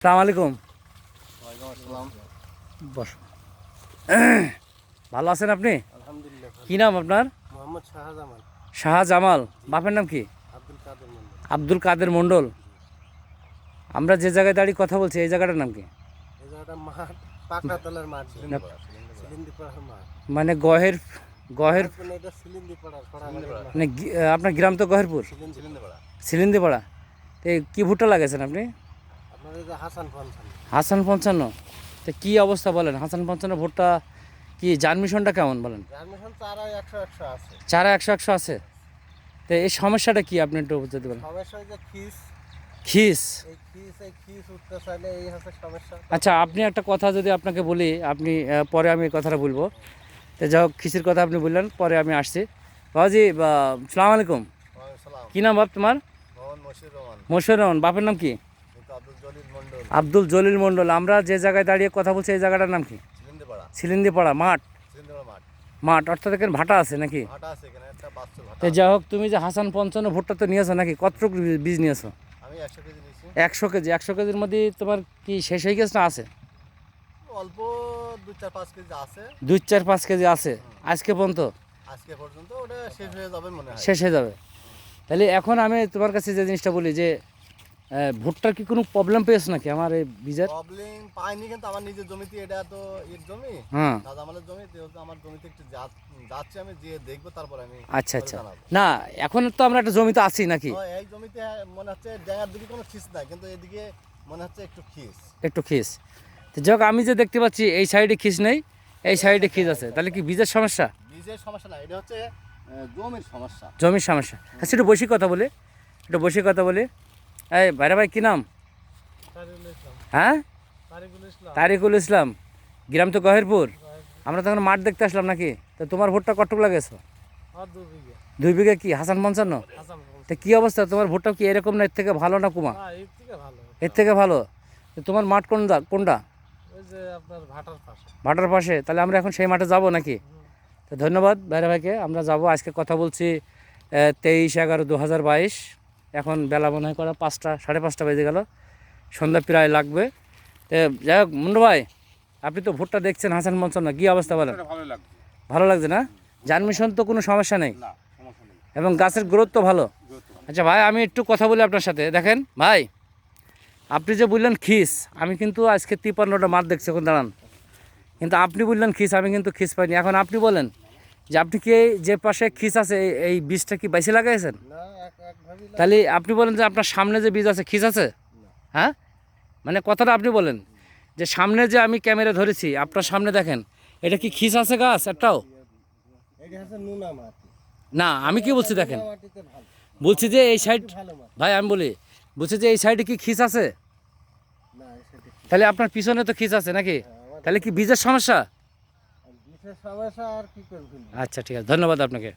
আসসালামু আলাইকুম। বস। ভালো আছেন আপনি? আলহামদুলিল্লাহ। কি নাম আপনার? মোহাম্মদ শাহজামাল। শাহজামাল। বাপের নাম কি? আব্দুল কাদের মন্ডল। আব্দুল কাদের মণ্ডল। আমরা যে জায়গায় দাঁড়িয়ে কথা বলছি এই জায়গাটার নাম কি? এই জায়গাটা মাঠ, পাকড়াতলার মাঠ, সিলিন্দিপাড়ার মাঠ। মানে গহের গহের মানে এটা সিলিন্দিপাড়ার মানে আপনার গ্রাম তো গহেরপুর, সিলিন্দিপাড়া। সিলিন্দিপাড়া। তো কি ভুট্টা লাগাইছেন আপনি? আপনার এই যে হাসান পঞ্চান্ন। হাসান 55। তো কী অবস্থা বলেন? হাসান 55 ভুট্টা কি জার্মিশনটা কেমন বলেন? জার্মিশন চারা 100 আছে। চারা 100 আছে। তো এই সমস্যাটা কি আপনি একটু বুঝতে পারেন? সমস্যা হচ্ছে খিস। খিস। এই খিস উঠতে চাইলে এই হচ্ছে সমস্যা। আচ্ছা, আপনি একটা কথা যদি আপনাকে বলি, আপনি পরে আমি এই কথাটা বলবো। তো যাই হোক, খিসির কথা আপনি বললেন, পরে আমি আসছি। বাবাজি, সালাম আলাইকুম। কী নাম বাপ তোমার? মশিউর রহমান। বাপের নাম কি? আব্দুল জলিল মণ্ডল। আমরা যে জায়গায় দাঁড়িয়ে কথা বলছি এই জায়গাটার নাম কি? সিলিন্দিপাড়া মাঠ। মাঠ অর্থাৎ এখানে ভাটা আছে নাকি? তো যাই হোক, তুমি যে হাসান 55 ভুট্টা তো নিয়েছো নাকি? কতটুকু বীজ নিয়েছো? 100 কেজি। 100 কেজির মধ্যে তোমার কি শেষ হয়ে গেছে না আছে? অল্প 2-4-5 কেজি আছে। 2-4-5 কেজি আছে আজকে পর্যন্ত? ওটা শেষ হয়ে যাবে মনে হয়। শেষ হয়ে যাবে। তাহলে এখন আমি তোমার কাছে যে জিনিসটা বলি যে ভুট্টার কি কোনো প্রবলেম পেয়েছো নাকি আমার এই বীজের? প্রবলেম পাইনি, কিন্তু আমার নিজের জমিতে, এটা তো এর জমি, হ্যাঁ। দাদা আমাদের জমি, যেহেতু আমার জমিতে একটু যাচ্ছে, আমি যে দেখবো তারপরে আমি আচ্ছা আচ্ছা। না, এখন তো আমরা একটা জমিতে আছি নাকি? এই জমিতে মনে হচ্ছে ড্যাঙার দিকে কোনো খিস নাই, কিন্তু এদিকে মনে হচ্ছে একটু খিস। একটু খিস। তো যাক, আমি যে দেখতে পাচ্ছি এই সাইডে খিস নেই, এই সাইডে খিস আছে। তাহলে কি বীজের সমস্যা? বীজের সমস্যা না, এটা হচ্ছে জমির সমস্যা। জমির সমস্যা। আচ্ছা, একটু বসে কথা বলি, একটু বসে কথা বলি। এই ভাইরা ভাই, কী নাম? হ্যাঁ, তারিকুল ইসলাম। গ্রাম তো গহেরপুর। আমরা তখন মাঠ দেখতে আসলাম নাকি? তো তোমার ভুট্টা কতটুকু লাগেছো? 2 বিঘা। কি হাসান 55? তো কী অবস্থা তোমার ভুট্টা? কি এরকম না এর থেকে ভালো না কুমা? এর থেকে ভালো। তো তোমার মাঠ কোনটা? ভাটার পাশে। তাহলে আমরা এখন সেই মাঠে যাব নাকি? তো ধন্যবাদ ভাইরা ভাইকে, আমরা যাব। আজকে কথা বলছি 23/11/2022। এখন বেলা মনে হয় করা 5টা, 5:30 বেজে গেল, সন্ধ্যা প্রায় লাগবে। তো যাই হোক, মুন্ডু ভাই, আপনি তো ভুট্টা দেখছেন হাসান 55, কী অবস্থা বলেন? ভালো লাগছে না? জার্মিশন তো কোনো সমস্যা নেই, এবং গাছের গ্রোথ তো ভালো। আচ্ছা ভাই, আমি একটু কথা বলি আপনার সাথে। দেখেন ভাই, আপনি যে বললেন খিস, আমি কিন্তু আজকে 53টা মাঠ দেখছি, এখন দাঁড়ান। কিন্তু আপনি বললেন খিস, আমি কিন্তু খিস পাইনি। এখন আপনি বলেন যে আপনি কি যে পাশে খিস আছে এই বীজটা কি বাইসে লাগাইছেন? তাহলে আপনি বলেন যে আপনার সামনে যে বীজ আছে খিস আছে? হ্যাঁ, মানে কথাটা আপনি বলেন যে সামনে যে আমি ক্যামেরা ধরেছি আপনার সামনে, দেখেন এটা কি খিস আছে গাছ একটাও? না, আমি কি বলছি দেখেন, বলছি যে এই সাইড, ভাই আমি বলছি যে এই সাইডে কি খিস আছে? তাহলে আপনার পিছনে তো খিস আছে নাকি? তাহলে কি বীজের সমস্যা? আচ্ছা ঠিক আছে, ধন্যবাদ আপনাকে।